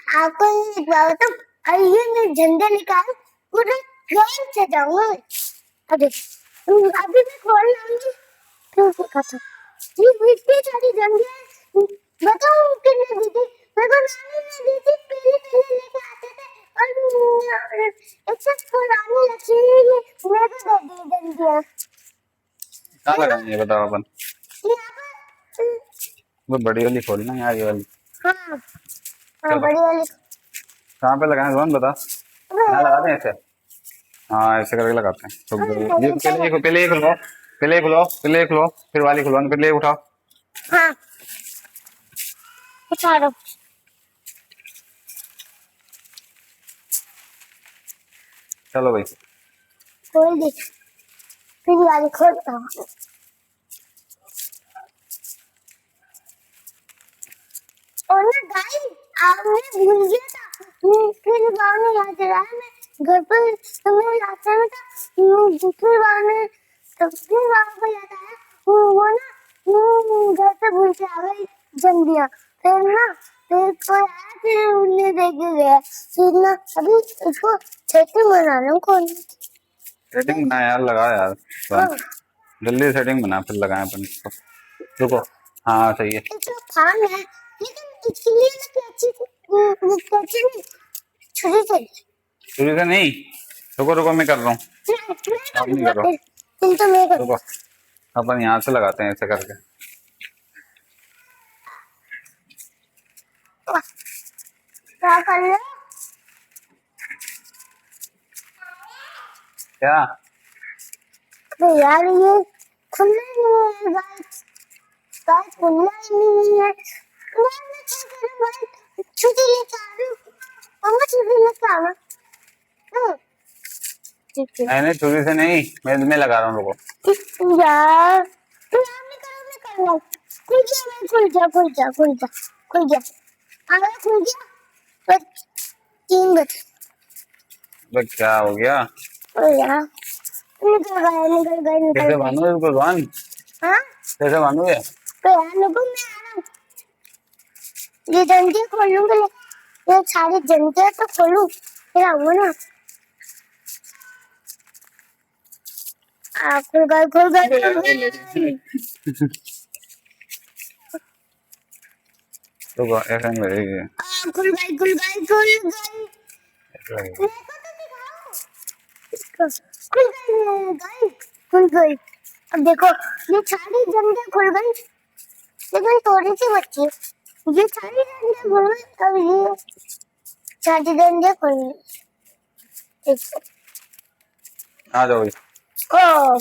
आपको एक बात बताऊं, आइए मैं झंडा निकाल पूरे घर से जाऊंगा। अभी अभी मैं खोल लाऊंगी फिर दिखाता हूँ। ये इतनी सारी झंडियाँ हैं, बताओ कितने दी थी मेरे को, नानी ने दी थी, पहले पहले लेके आते थे और एक साथ पुरानी लक्ष्मी ने मेरे को दे दी झंडियाँ। कहाँ लगानी है बताओ अपन? यहाँ पर वो बड़ी वाली खोलना है यार, ये वाली। हाँ हाँ चलो बड़ी वाली। कहाँ पे लगाएं रोहन बता। यहाँ लगाते हैं ऐसे। हाँ ऐसे करके लगाते हैं। तो ये पहले ये खुलवाओ, पहले ये खुलवाओ, पहले ये खुलवाओ, फिर वाली खुलवाओ, पहले ये उठाओ। हाँ उठा दो। चलो भाई खोल दी, फिर वाली खोलता हूँ। और ना गाइस, आपने भूल गया था, फिर बार में याद रहा है, मैं घर पर समय रास्ते में था, दूसरी बार में तब फिर बार को याद आया, वो ना घर पे भूल के आ गई जंबिया। फिर ना फिर कोई आया, फिर उन्हें देख के गया, फिर ना अभी इसको छेती मनाना कौन। सेटिंग बना यार, लगा यार रोहन। जल्दी सेटिंग बना फिर लगाए अपन इसको। रुको, हाँ सही है। इसका फान है, लेकिन इसके लिए ना कैची कैची नहीं, छुरी चाहिए। शुरू से नहीं, रुको रुको मैं कर रहा हूँ। आप नहीं करो, रुको अपन यहाँ से लगाते हैं ऐसे करके। क्या कर रहे हो? क्या तो यार ये खुलना ही नहीं है गाइस, गाइस खुलना ही नहीं है। यार मैं क्या करूं भाई, छुरी लेके आ रही हूँ, मम्मा छुरी लेके आना। ठीक है नहीं नहीं, छुरी से नहीं, मैं लगा रहा हूँ, रुको। यार, तो यार मैं करूँ, मैं कर रहा हूँ। खुल गया भाई, खुल गया खुल गया खुल गया खुल गया, अगर खुल गया बस 3 बजे। अबे क्या हो गया? ओ यार निकल गए कैसे बांधू इसको रोहन? हाँ कैसे बांधू ये? तो यार लोगों मैं आ रहा हूँ, ये जंजीर खोलूंगा, ये सारी जंजीर तो खोलूं फिर आऊंगा ना। खुल गए खुल गए खुल गए। रुको ऐसे नहीं लगेगी। खुल गए खुल गए खुल गए, ऐसे लगेगी। मेरे को तो दिखाओ। खुल गए खुल गई। अब देखो ये सारी जंजीर खुल गई, लेकिन थोड़ी सी बची है। ये सारी जंजीर खुल गई, अब ये सारी जंजीर खुल गई। आ जाओ। ओ